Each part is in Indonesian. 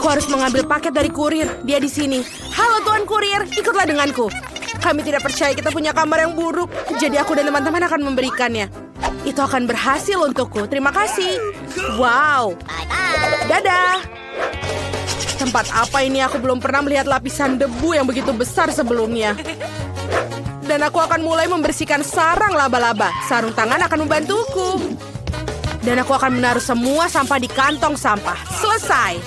harus mengambil paket dari kurir. Dia di sini. Halo Tuan Kurir, ikutlah denganku. Kami tidak percaya kita punya kamar yang buruk, jadi aku dan teman-teman akan memberikannya. Itu akan berhasil untukku. Terima kasih. Wow. Dadah. Tempat apa ini? Aku belum pernah melihat lapisan debu yang begitu besar sebelumnya. Dan aku akan mulai membersihkan sarang laba-laba. Sarung tangan akan membantuku. Dan aku akan menaruh semua sampah di kantong sampah. Selesai.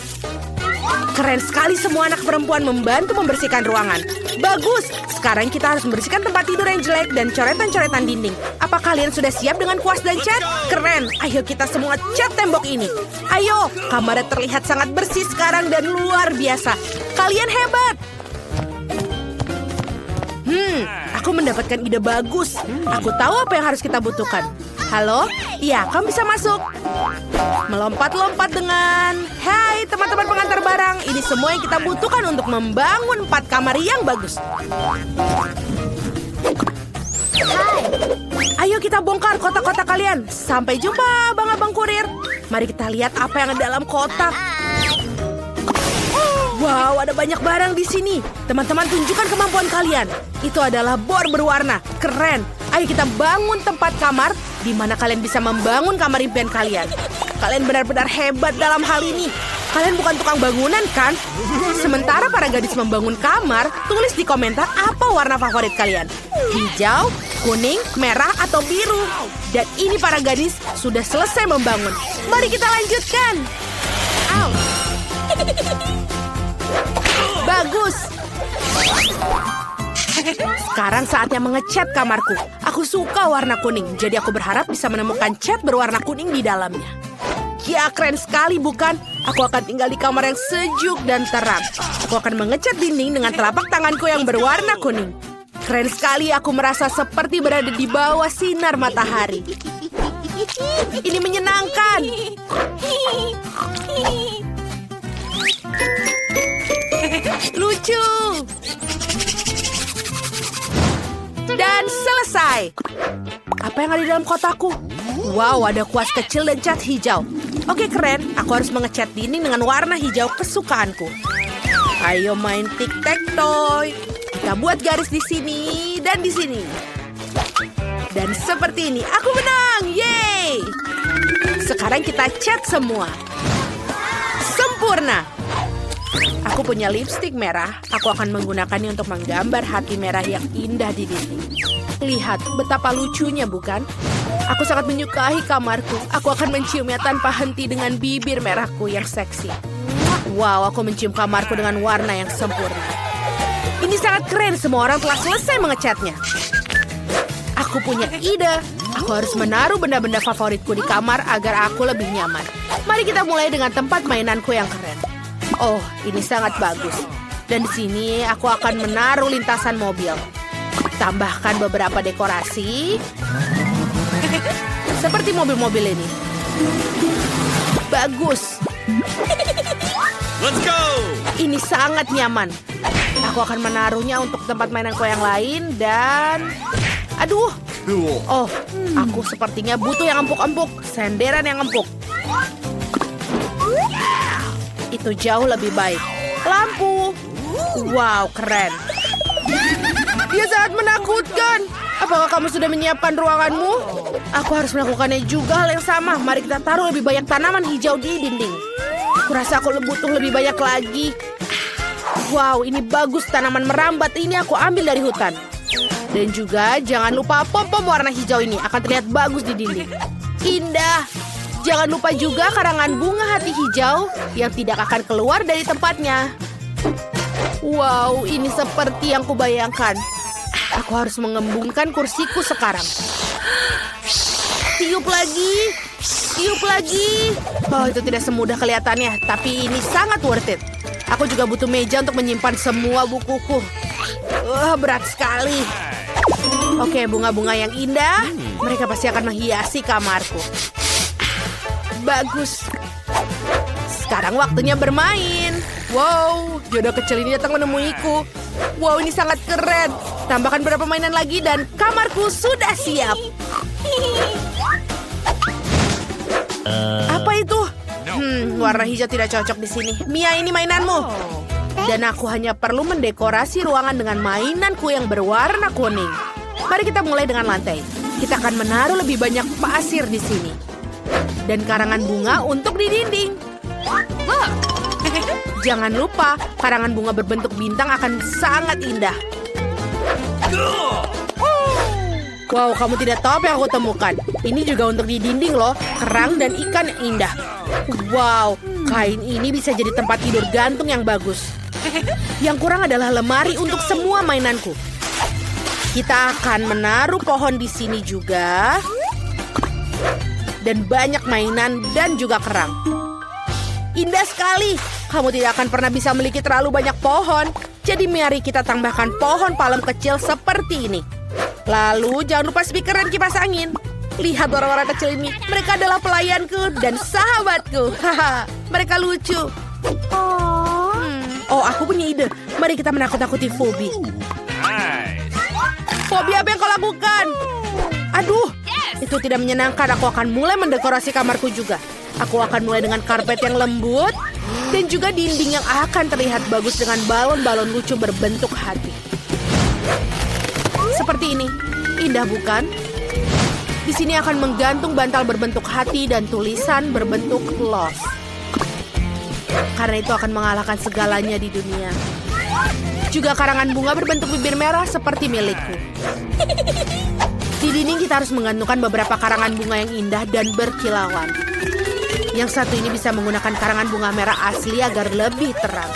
Keren sekali semua anak perempuan membantu membersihkan ruangan. Bagus. Sekarang kita harus membersihkan tempat tidur yang jelek dan coretan-coretan dinding. Apa kalian sudah siap dengan kuas dan cat? Keren. Ayo kita semua cat tembok ini. Ayo. Kamarnya terlihat sangat bersih sekarang dan luar biasa. Kalian hebat. Aku mendapatkan ide bagus. Aku tahu apa yang harus kita butuhkan. Halo? Iya, kamu bisa masuk. Melompat-lompat dengan... Hai, teman-teman pengantar barang. Ini semua yang kita butuhkan untuk membangun 4 kamar yang bagus. Hai. Ayo kita bongkar kotak-kotak kalian. Sampai jumpa, Bang Kurir. Mari kita lihat apa yang ada dalam kotak. Wow, ada banyak barang di sini. Teman-teman, tunjukkan kemampuan kalian. Itu adalah bor berwarna. Keren. Ayo kita bangun tempat kamar di mana kalian bisa membangun kamar impian kalian. Kalian benar-benar hebat dalam hal ini. Kalian bukan tukang bangunan, kan? Sementara para gadis membangun kamar, tulis di komentar apa warna favorit kalian. Hijau, kuning, merah, atau biru. Dan ini para gadis sudah selesai membangun. Mari kita lanjutkan. Bagus. Sekarang saatnya mengecat kamarku. Aku suka warna kuning, jadi aku berharap bisa menemukan cat berwarna kuning di dalamnya. Ya, keren sekali bukan? Aku akan tinggal di kamar yang sejuk dan terang. Aku akan mengecat dinding dengan telapak tanganku yang berwarna kuning. Keren sekali, aku merasa seperti berada di bawah sinar matahari. Ini menyenangkan. Lucu. Dan selesai. Apa yang ada di dalam kotakku? Wow, ada kuas kecil dan cat hijau. Oke, keren. Aku harus mengecat dinding dengan warna hijau kesukaanku. Ayo main tic-tac-toe. Kita buat garis di sini dan di sini. Dan seperti ini, aku menang. Yeay! Sekarang kita cat semua. Sempurna. Aku punya lipstik merah. Aku akan menggunakannya untuk menggambar hati merah yang indah di dinding. Lihat betapa lucunya, bukan? Aku sangat menyukai kamarku. Aku akan menciumnya tanpa henti dengan bibir merahku yang seksi. Wow, aku mencium kamarku dengan warna yang sempurna. Ini sangat keren. Semua orang telah selesai mengecatnya. Aku punya ide. Aku harus menaruh benda-benda favoritku di kamar agar aku lebih nyaman. Mari kita mulai dengan tempat mainanku yang keren. Oh, ini sangat bagus. Dan di sini aku akan menaruh lintasan mobil. Tambahkan beberapa dekorasi. Seperti mobil-mobil ini. Bagus. Let's go! Ini sangat nyaman. Aku akan menaruhnya untuk tempat mainanku yang lain dan... Aduh. Oh, aku sepertinya butuh yang empuk-empuk. Senderan yang empuk. Itu jauh lebih baik. Lampu. Wow, keren. Dia sangat menakutkan. Apakah kamu sudah menyiapkan ruanganmu? Aku harus melakukannya juga hal yang sama. Mari kita taruh lebih banyak tanaman hijau di dinding. Kurasa aku butuh lebih banyak lagi. Wow, ini bagus. Tanaman merambat ini aku ambil dari hutan. Dan juga jangan lupa pom-pom warna hijau ini. Akan terlihat bagus di dinding. Indah. Jangan lupa juga karangan bunga hati hijau yang tidak akan keluar dari tempatnya. Wow, ini seperti yang kubayangkan. Aku harus mengembungkan kursiku sekarang. Tiup lagi. Tiup lagi. Oh, itu tidak semudah kelihatannya, tapi ini sangat worth it. Aku juga butuh meja untuk menyimpan semua bukuku. Berat sekali. Oke, bunga-bunga yang indah. Mereka pasti akan menghiasi kamarku. Bagus. Sekarang waktunya bermain. Wow, jodoh kecil ini datang menemuiku. Wow, ini sangat keren. Tambahkan beberapa mainan lagi dan kamarku sudah siap. Apa itu? Warna hijau tidak cocok di sini. Mia, ini mainanmu. Dan aku hanya perlu mendekorasi ruangan dengan mainanku yang berwarna kuning. Mari kita mulai dengan lantai. Kita akan menaruh lebih banyak pasir di sini. Dan karangan bunga untuk di dinding. Jangan lupa, karangan bunga berbentuk bintang akan sangat indah. Wow, kamu tidak tahu apa yang aku temukan. Ini juga untuk di dinding loh, kerang dan ikan yang indah. Wow, kain ini bisa jadi tempat tidur gantung yang bagus. Yang kurang adalah lemari untuk semua mainanku. Kita akan menaruh pohon di sini juga. Dan banyak mainan dan juga kerang. Indah sekali. Kamu tidak akan pernah bisa memiliki terlalu banyak pohon. Jadi mari kita tambahkan pohon palem kecil seperti ini. Lalu jangan lupa speaker dan kipas angin. Lihat orang-orang kecil ini. Mereka adalah pelayanku dan sahabatku. Haha, mereka lucu. Oh, aku punya ide. Mari kita menakut-nakuti Phoebe. Phoebe, apa yang kau lakukan? Aduh, itu tidak menyenangkan. Aku akan mulai mendekorasi kamarku juga. Aku akan mulai dengan karpet yang lembut dan juga dinding yang akan terlihat bagus dengan balon-balon lucu berbentuk hati. Seperti ini. Indah bukan? Di sini akan menggantung bantal berbentuk hati dan tulisan berbentuk love. Karena itu akan mengalahkan segalanya di dunia. Juga karangan bunga berbentuk bibir merah seperti milikku. Di dinding kita harus menggantungkan beberapa karangan bunga yang indah dan berkilauan. Yang satu ini bisa menggunakan karangan bunga merah asli agar lebih terang.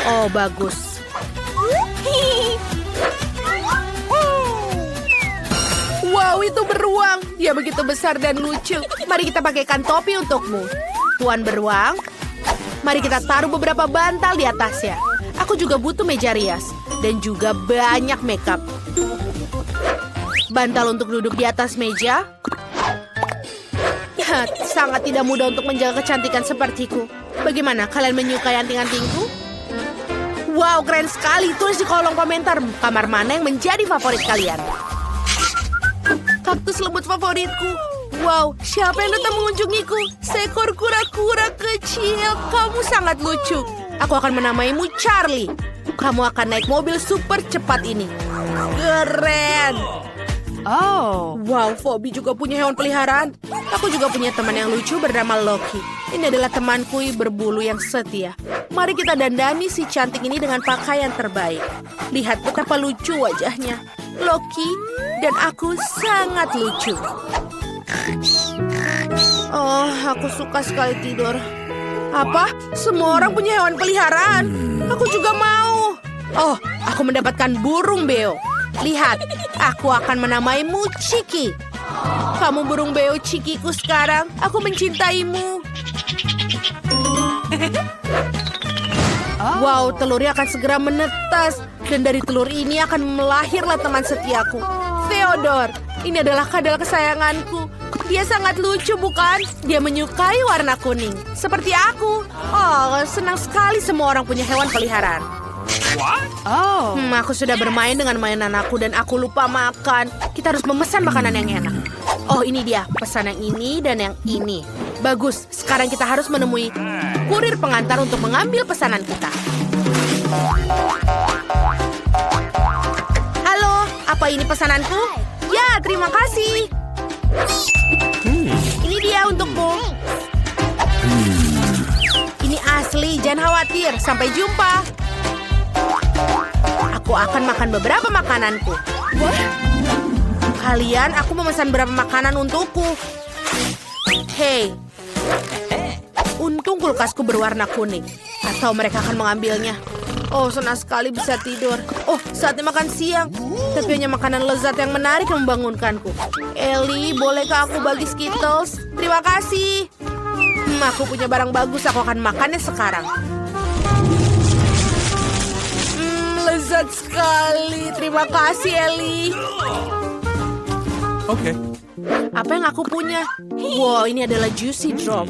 Oh, bagus. Wow, itu beruang. Dia begitu besar dan lucu. Mari kita pakaikan topi untukmu. Tuan beruang, mari kita taruh beberapa bantal di atasnya. Aku juga butuh meja rias dan juga banyak makeup. Bantal untuk duduk di atas meja. Ya, sangat tidak mudah untuk menjaga kecantikan sepertiku. Bagaimana, kalian menyukai anting-antingku? Wow, keren sekali. Tulis di kolom komentar kamar mana yang menjadi favorit kalian. Kaktus lembut favoritku. Wow, siapa yang datang mengunjungiku? Seekor kura-kura kecil. Kamu sangat lucu. Aku akan menamaimu Charlie. Kamu akan naik mobil super cepat ini. Keren. Oh. Wow, Phoebe juga punya hewan peliharaan. Aku juga punya teman yang lucu bernama Loki. Ini adalah temanku berbulu yang setia. Mari kita dandani si cantik ini dengan pakaian terbaik. Lihat betapa lucu wajahnya. Loki dan aku sangat lucu. Oh, aku suka sekali tidur. Apa? Semua orang punya hewan peliharaan. Aku juga mau. Oh, aku mendapatkan burung beo. Lihat, aku akan menamaimu Chiki. Kamu burung beo Chikiku sekarang. Aku mencintaimu. Wow, telurnya akan segera menetas. Dan dari telur ini akan melahirlah teman setiaku. Theodore, ini adalah kadal kesayanganku. Dia sangat lucu, bukan? Dia menyukai warna kuning. Seperti aku. Oh, senang sekali semua orang punya hewan peliharaan. Oh. Aku sudah bermain dengan mainan aku dan aku lupa makan. Kita harus memesan makanan yang enak. Oh, ini dia. Pesan yang ini dan yang ini. Bagus. Sekarang kita harus menemui kurir pengantar untuk mengambil pesanan kita. Halo, apa ini pesananku? Ya, terima kasih. Ini dia untukmu. Ini asli, jangan khawatir. Sampai jumpa. Aku akan makan beberapa makananku. Kalian, aku memesan beberapa makanan untukku. Hei. Untung kulkasku berwarna kuning. Atau mereka akan mengambilnya. Oh, senang sekali bisa tidur. Oh, saatnya makan siang. Tapi hanya makanan lezat yang menarik yang membangunkanku. Ellie, bolehkah aku bagi Skittles? Terima kasih. Aku punya barang bagus. Aku akan makannya sekarang. Lezat sekali. Terima kasih, Ellie. Oke. Apa yang aku punya? Wow, ini adalah Juicy Drop.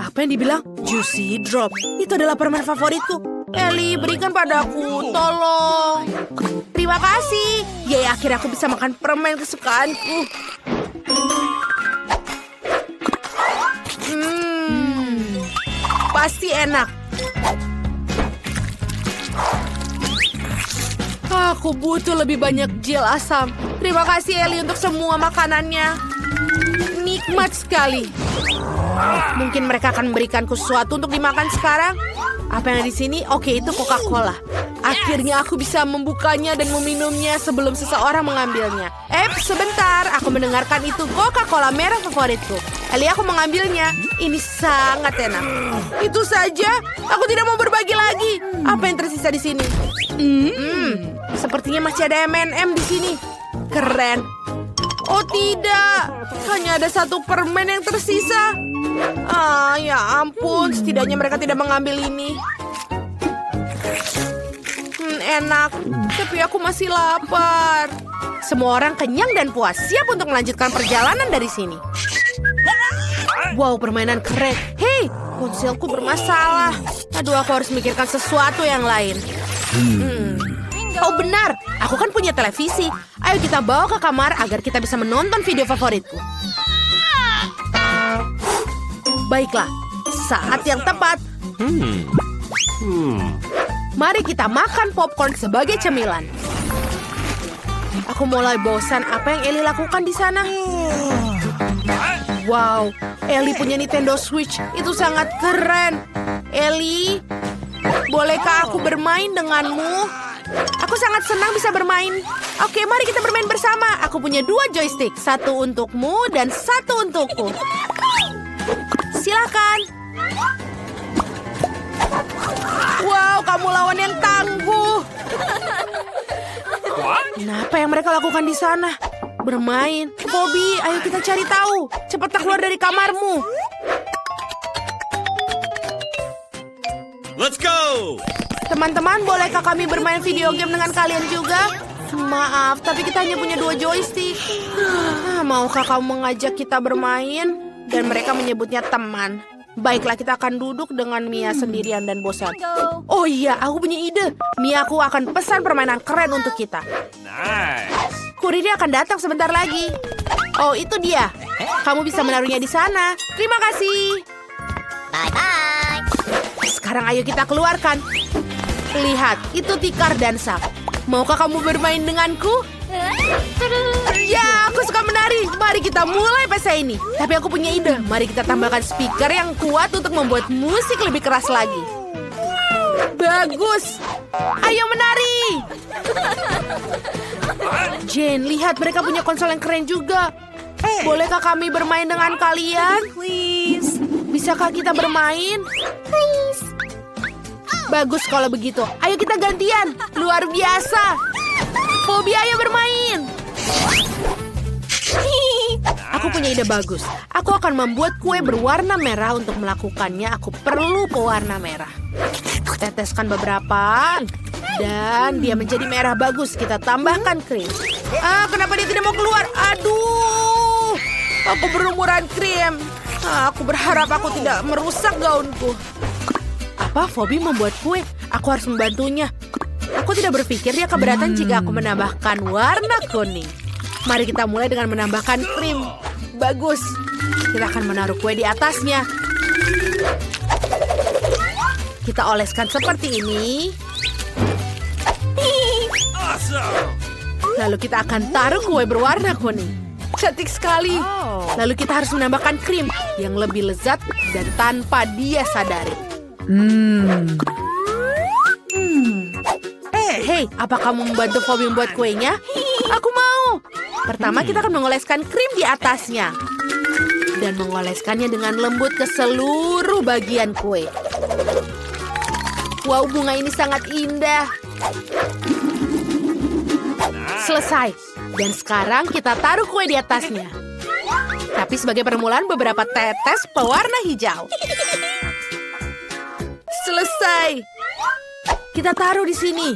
Apa yang dibilang? Juicy Drop. Itu adalah permen favoritku. Ellie, berikan padaku. Tolong. Terima kasih. Yeay, akhirnya aku bisa makan permen kesukaanku. pasti enak. Aku butuh lebih banyak gel asam. Terima kasih Ellie untuk semua makanannya. Nikmat sekali. Mungkin mereka akan memberikanku sesuatu untuk dimakan sekarang. Apa yang ada di sini? Oke, itu Coca-Cola. Akhirnya aku bisa membukanya dan meminumnya sebelum seseorang mengambilnya. Sebentar. Aku mendengarkan itu Coca-Cola merah favoritku. Ellie, aku mengambilnya. Ini sangat enak. Itu saja. Aku tidak mau berbagi lagi. Apa yang tersisa di sini? Sepertinya masih ada M&M di sini. Keren. Oh tidak. Hanya ada satu permen yang tersisa. Ya ampun. Setidaknya mereka tidak mengambil ini. Enak. Tapi aku masih lapar. Semua orang kenyang dan puas. Siap untuk melanjutkan perjalanan dari sini. Wow, permainan keren. Hei, ponselku bermasalah. Aduh, aku harus mikirkan sesuatu yang lain. Oh benar, aku kan punya televisi. Ayo kita bawa ke kamar agar kita bisa menonton video favoritku. Baiklah, saat yang tepat. Mari kita makan popcorn sebagai cemilan. Aku mulai bosan. Apa yang Ellie lakukan di sana? Wow, Ellie punya Nintendo Switch. Itu sangat keren. Ellie, bolehkah aku bermain denganmu? Aku sangat senang bisa bermain. Oke, mari kita bermain bersama. Aku punya 2 joystick. 1 untukmu dan 1 untukku. Silakan. Wow, kamu lawan yang tangguh. Apa yang mereka lakukan di sana? Bermain. Bobby, ayo kita cari tahu. Cepat keluar dari kamarmu. Let's go! Teman-teman, bolehkah kami bermain video game dengan kalian juga? Maaf, tapi kita hanya punya 2 joystick. Maukah kamu mengajak kita bermain? Dan mereka menyebutnya teman. Baiklah, kita akan duduk dengan Mia sendirian dan bosan. Oh iya, aku punya ide. Mia, aku akan pesan permainan keren untuk kita. Nice! Kurirnya akan datang sebentar lagi. Oh, itu dia. Kamu bisa menaruhnya di sana. Terima kasih. Bye-bye. Sekarang ayo kita keluarkan. Lihat, itu tikar dan sak. Maukah kamu bermain denganku? Ya, aku suka menari. Mari kita mulai pesta ini. Tapi aku punya ide. Mari kita tambahkan speaker yang kuat untuk membuat musik lebih keras lagi. Bagus. Ayo menari. Jane, lihat mereka punya konsol yang keren juga. Bolehkah kami bermain dengan kalian? Please. Bisakah kita bermain? Please. Bagus kalau begitu. Ayo kita gantian. Luar biasa. Bobby, ayo bermain. Aku punya ide bagus. Aku akan membuat kue berwarna merah. Untuk melakukannya, aku perlu pewarna merah. Teteskan beberapa. Dan dia menjadi merah bagus. Kita tambahkan krim. Kenapa dia tidak mau keluar? Aduh. Aku berumuran krim. Aku berharap aku tidak merusak gaunku. Apa? Bobby membuat kue? Aku harus membantunya. Aku tidak berpikir dia keberatan jika aku menambahkan warna kuning. Mari kita mulai dengan menambahkan krim. Bagus. Kita akan menaruh kue di atasnya. Kita oleskan seperti ini. Awesome! Lalu kita akan taruh kue berwarna kuning. Cantik sekali. Lalu kita harus menambahkan krim yang lebih lezat dan tanpa dia sadari. Hei, apa kamu membantu Bobby membuat kuenya? Aku mau. Pertama kita akan mengoleskan krim di atasnya. Dan mengoleskannya dengan lembut ke seluruh bagian kue. Wow, bunga ini sangat indah. Selesai. Dan sekarang kita taruh kue di atasnya. Tapi sebagai permulaan beberapa tetes pewarna hijau. Selesai. Kita taruh di sini.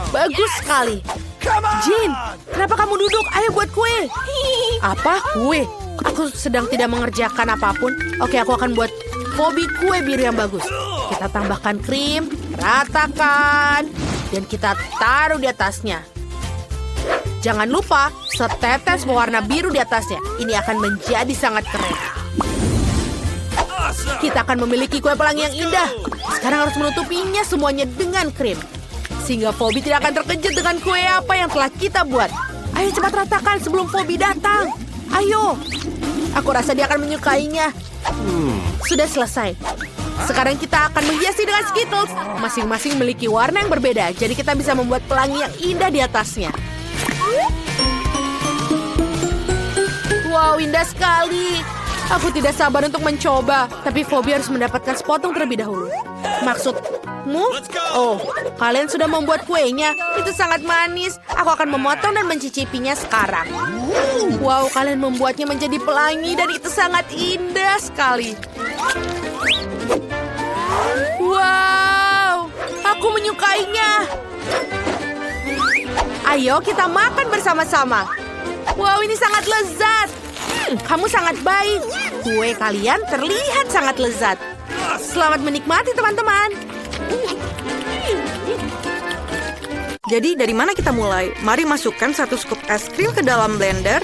Bagus sekali. Jane, kenapa kamu duduk? Ayo buat kue. Apa? Kue? Aku sedang tidak mengerjakan apapun. Oke, aku akan buat Bobby kue biru yang bagus. Kita tambahkan krim, ratakan, dan kita taruh di atasnya. Jangan lupa setetes pewarna biru di atasnya. Ini akan menjadi sangat keren. Awesome. Kita akan memiliki kue pelangi yang indah. Sekarang harus menutupinya semuanya dengan krim. Sehingga Phoebe tidak akan terkejut dengan kue apa yang telah kita buat. Ayo cepat ratakan sebelum Phoebe datang. Ayo. Aku rasa dia akan menyukainya. Sudah selesai. Sekarang kita akan menghiasi dengan Skittles. Masing-masing memiliki warna yang berbeda. Jadi kita bisa membuat pelangi yang indah di atasnya. Wow, indah sekali. Aku tidak sabar untuk mencoba. Tapi Phoebe harus mendapatkan sepotong terlebih dahulu. Maksudmu? Oh, kalian sudah membuat kuenya. Itu sangat manis. Aku akan memotong dan mencicipinya sekarang. Wow, kalian membuatnya menjadi pelangi dan itu sangat indah sekali. Wow, aku menyukainya. Ayo kita makan bersama-sama. Wow, ini sangat lezat. Kamu sangat baik. Kue kalian terlihat sangat lezat. Selamat menikmati, teman-teman. Jadi dari mana kita mulai? Mari masukkan 1 scoop es krim ke dalam blender.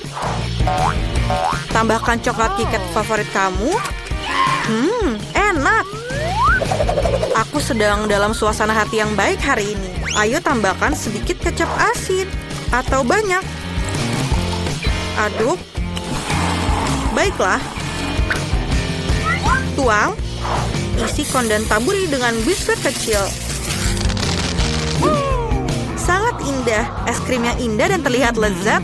Tambahkan coklat KitKat favorit kamu. Enak. Aku sedang dalam suasana hati yang baik hari ini. Ayo tambahkan sedikit kecap asin. Atau banyak. Aduk. Baiklah. Tuang. Isi kon dan taburi dengan biskuit kecil. Sangat indah. Es krim yang indah dan terlihat lezat.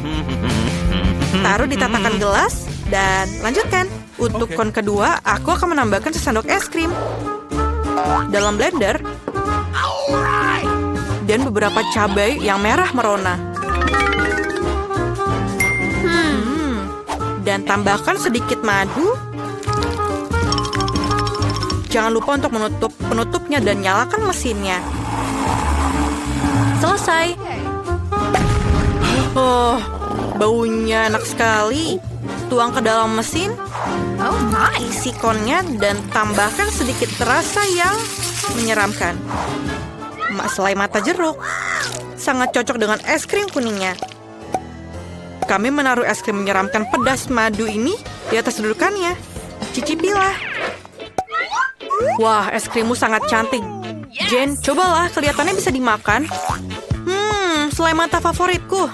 Taruh di tatakan gelas. Dan lanjutkan. Untuk kon kedua, aku akan menambahkan sesendok es krim dalam blender. Dan beberapa cabai yang merah merona. Dan tambahkan sedikit madu. Jangan lupa untuk menutup penutupnya dan nyalakan mesinnya. Selesai. Oh, baunya enak sekali. Tuang ke dalam mesin. Oh my. Isi konnya dan tambahkan sedikit rasa yang menyeramkan. Selai mata jeruk. Sangat cocok dengan es krim kuningnya. Kami menaruh es krim menyeramkan pedas madu ini di atas dudukannya. Cicipilah. Wah, es krimmu sangat cantik. Jen, cobalah, kelihatannya bisa dimakan. Selai mata favoritku.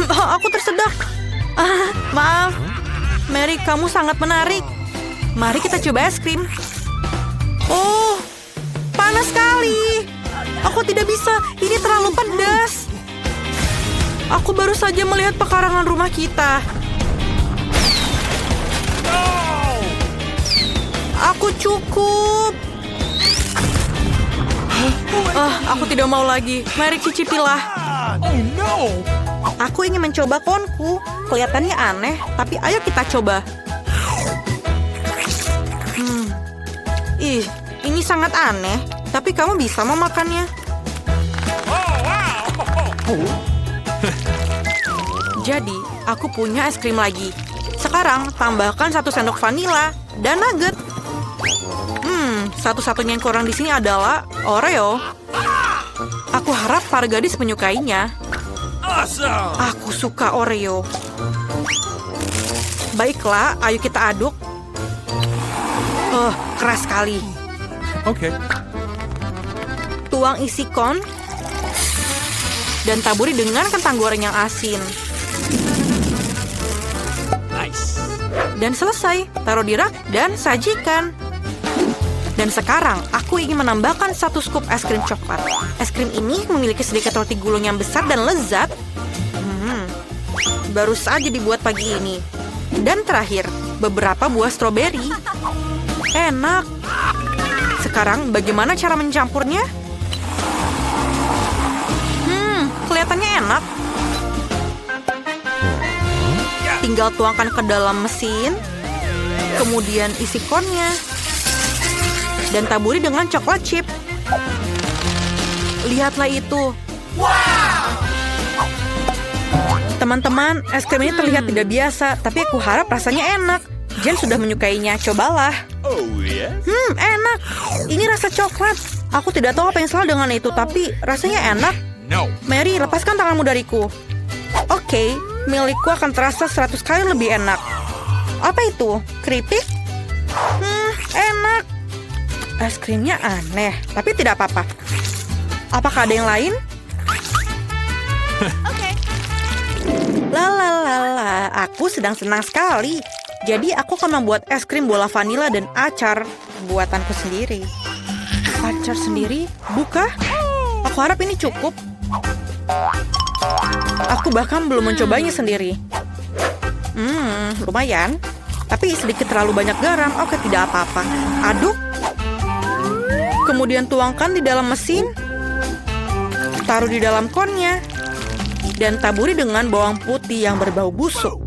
Aku tersedak. Maaf. Mary, kamu sangat menarik. Mari kita coba es krim. Oh, panas sekali. Aku tidak bisa, ini terlalu pedas. Aku baru saja melihat pekarangan rumah kita. Aku cukup. Aku tidak mau lagi. Mari cicipilah. Oh no! Aku ingin mencoba konku. Kelihatannya aneh, tapi ayo kita coba. Ini sangat aneh. Tapi kamu bisa memakannya. Jadi, aku punya es krim lagi. Sekarang, tambahkan 1 sendok vanila dan nugget. Satu-satunya yang kurang di sini adalah Oreo. Aku harap para gadis menyukainya. Awesome! Aku suka Oreo. Baiklah, ayo kita aduk. Keras sekali. Okay. Tuang isi kon dan taburi dengan kentang goreng yang asin. Nice. Dan selesai, taruh di rak dan sajikan. Dan sekarang, aku ingin menambahkan 1 scoop es krim coklat. Es krim ini memiliki sedikit roti gulung yang besar dan lezat. Baru saja dibuat pagi ini. Dan terakhir, beberapa buah stroberi. Enak. Sekarang, bagaimana cara mencampurnya? Kelihatannya enak. Tinggal tuangkan ke dalam mesin. Kemudian isi konnya. Dan taburi dengan coklat chip. Lihatlah itu. Teman-teman, es krim ini terlihat tidak biasa, tapi aku harap rasanya enak. Jen sudah menyukainya, cobalah. Oh yes? Enak. Ini rasa coklat. Aku tidak tahu apa yang salah dengan itu, tapi rasanya enak. No. Mary, lepaskan tanganmu dariku. Oke, milikku akan terasa 100 kali lebih enak. Apa itu? Keripik? Enak. Es krimnya aneh, tapi tidak apa-apa. Apakah ada yang lain? Lalalala, aku sedang senang sekali. Jadi aku akan membuat es krim bola vanila dan acar buatanku sendiri. Acar sendiri? Buka? Aku harap ini cukup. Aku bahkan belum mencobanya sendiri. Lumayan. Tapi sedikit terlalu banyak garam. Oke, tidak apa-apa. Aduk. Kemudian tuangkan di dalam mesin. Taruh di dalam konnya. Dan taburi dengan bawang putih yang berbau busuk.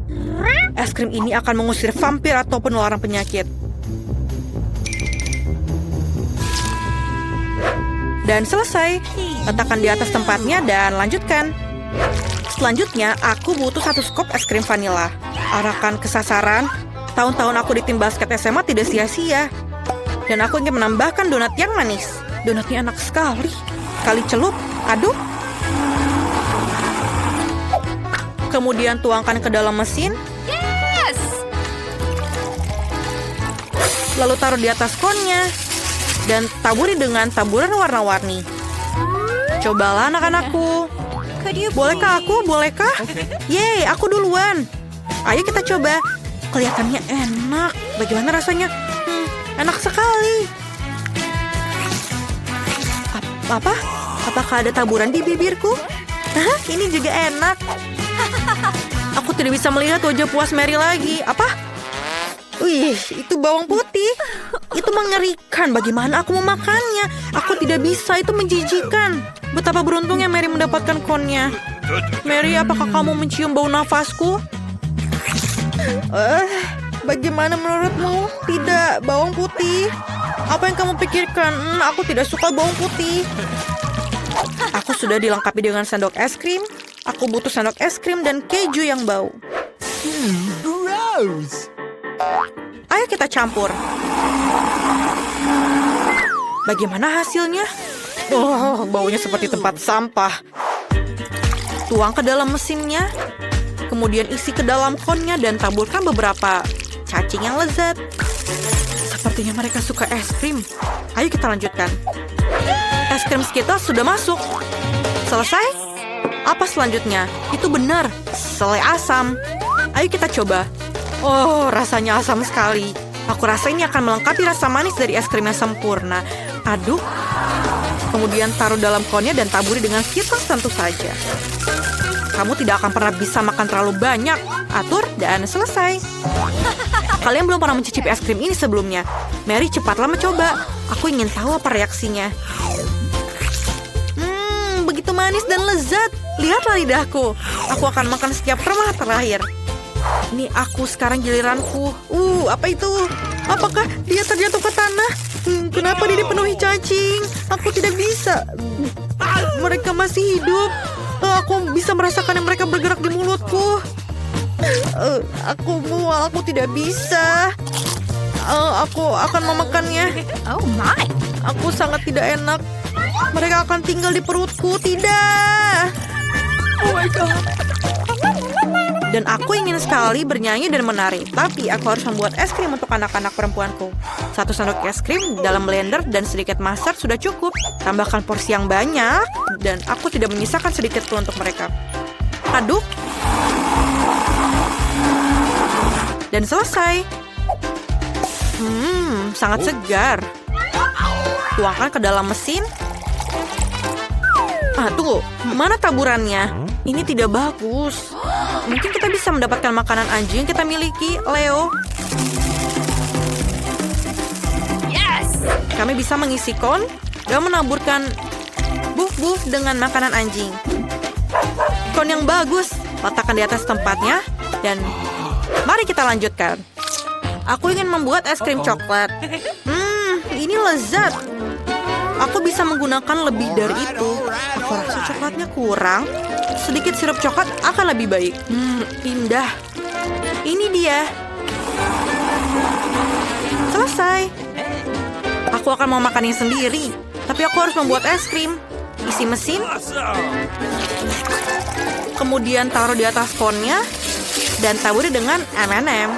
Es krim ini akan mengusir vampir atau penularan penyakit. Dan selesai. Letakkan di atas tempatnya dan lanjutkan. Selanjutnya, aku butuh 1 skop es krim vanila. Arahkan ke sasaran. Tahun-tahun aku di tim basket SMA tidak sia-sia. Dan aku ingin menambahkan donat yang manis. Donatnya enak sekali. Kali celup, aduk. Kemudian tuangkan ke dalam mesin. Yes! Lalu taruh di atas konnya. Dan taburi dengan taburan warna-warni. Cobalah anak-anakku. Bolehkah aku? Bolehkah? Yeay, aku duluan. Ayo kita coba. Kelihatannya enak. Bagaimana rasanya? Enak sekali. Apa? Apakah ada taburan di bibirku? Ini juga enak. Aku tidak bisa melihat wajah puas Mary lagi. Apa? Wih, itu bawang putih. Itu mengerikan. Bagaimana aku memakannya? Aku tidak bisa, itu menjijikan. Betapa beruntungnya Mary mendapatkan konnya. Mary, apakah kamu mencium bau nafasku? Bagaimana menurutmu? Tidak, bawang putih. Apa yang kamu pikirkan? Aku tidak suka bawang putih. Aku sudah dilengkapi dengan sendok es krim. Aku butuh sendok es krim dan keju yang bau. Gross. Ayo kita campur. Bagaimana hasilnya? Oh, baunya seperti tempat sampah. Tuang ke dalam mesinnya. Kemudian isi ke dalam konnya dan taburkan beberapa cacing yang lezat. Sepertinya mereka suka es krim. Ayo kita lanjutkan. Es krim Skittles sudah masuk. Selesai? Apa selanjutnya? Itu benar, selai asam. Ayo kita coba. Oh, rasanya asam sekali. Aku rasa ini akan melengkapi rasa manis dari es krim yang sempurna. Aduk. Kemudian taruh dalam konnya dan taburi dengan Skittles tentu saja. Kamu tidak akan pernah bisa makan terlalu banyak. Atur dan selesai. Kalian belum pernah mencicipi es krim ini sebelumnya. Mary, cepatlah mencoba. Aku ingin tahu apa reaksinya. Begitu manis dan lezat. Lihatlah lidahku. Aku akan makan setiap permah terakhir. Ini aku sekarang giliranku. Apa itu? Apakah dia terjatuh ke tanah? Kenapa dia dipenuhi cacing? Aku tidak bisa. Mereka masih hidup. Aku bisa merasakan yang mereka bergerak di mulutku. Aku mual, aku tidak bisa. Aku akan memakannya. Oh my! Aku sangat tidak enak. Mereka akan tinggal di perutku. Tidak. Oh my God. Dan aku ingin sekali bernyanyi dan menari. Tapi aku harus membuat es krim untuk anak-anak perempuanku. 1 sendok es krim dalam blender dan sedikit mustard sudah cukup. Tambahkan porsi yang banyak. Dan aku tidak menyisakan sedikit pun untuk mereka. Aduk. Dan selesai. Sangat segar. Tuangkan ke dalam mesin. Tunggu. Mana taburannya? Ini tidak bagus. Mungkin kita bisa mendapatkan makanan anjing yang kita miliki, Leo. Yes! Kami bisa mengisi kon dan menaburkan buf-buf dengan makanan anjing. Kon yang bagus. Letakkan di atas tempatnya. Dan mari kita lanjutkan. Aku ingin membuat es krim coklat. Ini lezat. Aku bisa menggunakan lebih dari itu. Aku rasa coklatnya kurang. Sedikit sirup coklat akan lebih baik. Indah. Ini dia. Selesai. Aku akan memakannya sendiri. Tapi aku harus membuat es krim. Isi mesin. Kemudian taruh di atas konnya. Dan taburi dengan M&M.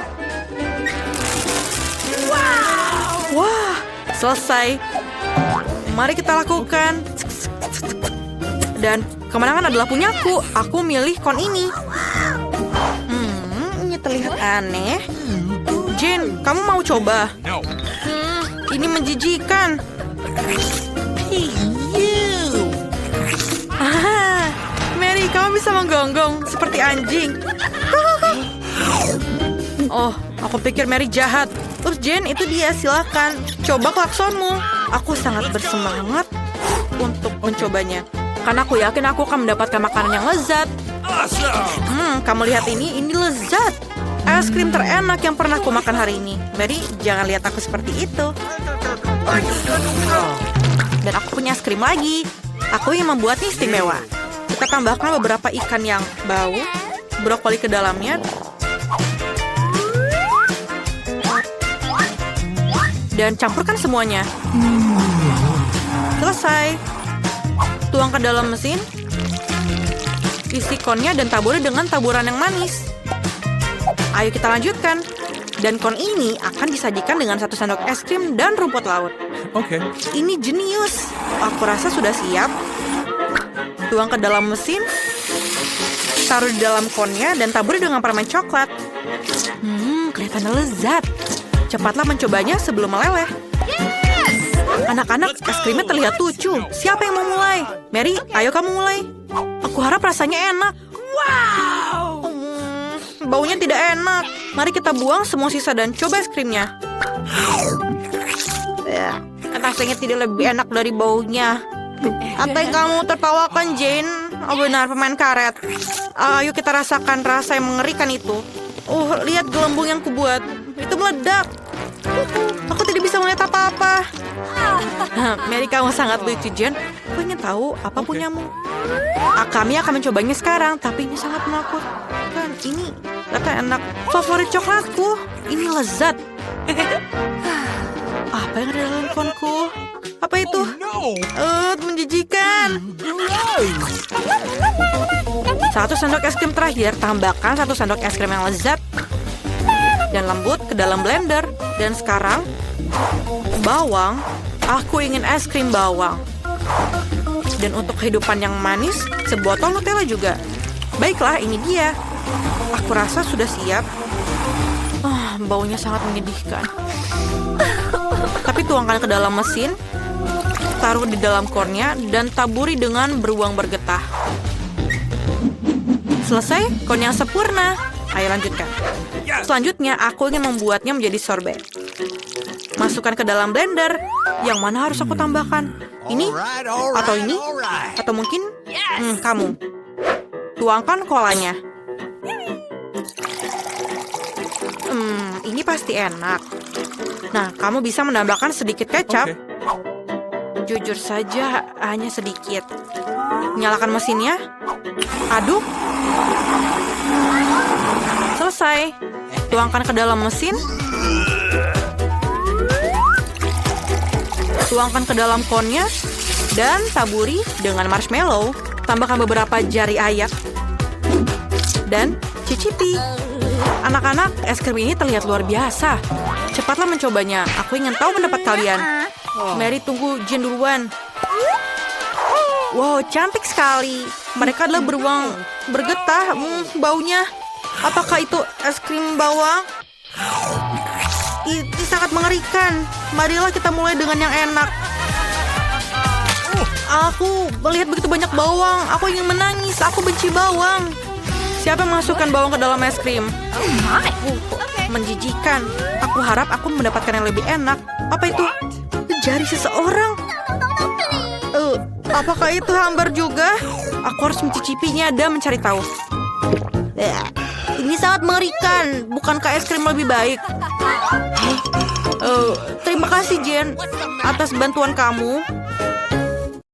Wow! Selesai. Mari kita lakukan. Dan kemenangan adalah punyaku. Aku milih kon ini. Ini terlihat aneh. Jen, kamu mau coba? No. Ini menjijikan. Mary, kamu bisa menggonggong seperti anjing. Oh, aku pikir Mary jahat. Terus Jen, itu dia, silakan. Coba klaksonmu. Aku sangat bersemangat untuk mencobanya. Karena aku yakin aku akan mendapatkan makanan yang lezat. Awesome. Kamu lihat ini lezat. Es krim terenak yang pernah aku makan hari ini. Mary, jangan lihat aku seperti itu. Dan aku punya es krim lagi. Aku yang membuatnya istimewa. Kita tambahkan beberapa ikan yang bau, brokoli ke dalamnya, dan campurkan semuanya. Selesai. Tuang ke dalam mesin. Isi konnya dan taburi dengan taburan yang manis. Ayo kita lanjutkan. Dan kon ini akan disajikan dengan 1 sendok es krim dan rumput laut. Okay. Ini jenius. Aku rasa sudah siap. Tuang ke dalam mesin. Taruh di dalam konnya dan taburi dengan permen coklat. Kelihatannya lezat. Cepatlah mencobanya sebelum meleleh. Anak-anak, es krimnya terlihat lucu. Siapa yang mau mulai? Mary, ayo kamu mulai. Aku harap rasanya enak. Wow! Baunya tidak enak. Mari kita buang semua sisa dan coba es krimnya. Rasanya tidak lebih enak dari baunya. Apa yang kamu tertawakan, Jane? Oh benar, permen karet. Ayo kita rasakan rasa yang mengerikan itu. Oh, lihat gelembung yang kubuat. Itu meledak. Aku tidak bisa melihat apa-apa. Mary, kamu sangat lucu, Jen. Aku ingin tahu apa punyamu. Kami akan mencobanya sekarang, tapi ini sangat menakutkan. Ini ternyata enak. Favorit coklatku. Ini lezat. Apa yang ada dalam konku? Apa itu? Menjijikan. 1 sendok es krim terakhir. Tambahkan 1 sendok es krim yang lezat dan lembut ke dalam blender. Dan sekarang bawang. Aku ingin es krim bawang. Dan untuk kehidupan yang manis, sebotol Nutella juga. Baiklah, ini dia. Aku rasa sudah siap. Baunya sangat menyedihkan. Tapi tuangkan ke dalam mesin, taruh di dalam kornya, dan taburi dengan beruang bergetah. Selesai, kon yang sempurna. Ayo lanjutkan. Selanjutnya, aku ingin membuatnya menjadi sorbet. Masukkan ke dalam blender. Yang mana harus aku tambahkan? Ini? Atau ini? Atau mungkin? Kamu. Tuangkan kolanya. Ini pasti enak. Nah, kamu bisa menambahkan sedikit kecap. Jujur saja, hanya sedikit. Nyalakan mesinnya. Aduk. Selesai. Tuangkan ke dalam mesin. Tuangkan ke dalam konnya. Dan taburi dengan marshmallow. Tambahkan beberapa jari ayak. Dan cicipi. Anak-anak, es krim ini terlihat luar biasa. Cepatlah mencobanya. Aku ingin tahu pendapat kalian. Mary, tunggu Jen duluan. Wow, cantik sekali. Mereka adalah beruang bergetah. Baunya. Apakah itu es krim bawang? Ini sangat mengerikan. Marilah kita mulai dengan yang enak. Aku melihat begitu banyak bawang. Aku ingin menangis. Aku benci bawang. Siapa yang masukkan bawang ke dalam es krim? Menjijikan. Aku harap aku mendapatkan yang lebih enak. Apa itu? Jari seseorang. Apakah itu hambar juga? Aku harus mencicipinya dan mencari tahu. Ini sangat mengerikan. Bukankah es krim lebih baik? Terima kasih, Jen, atas bantuan kamu.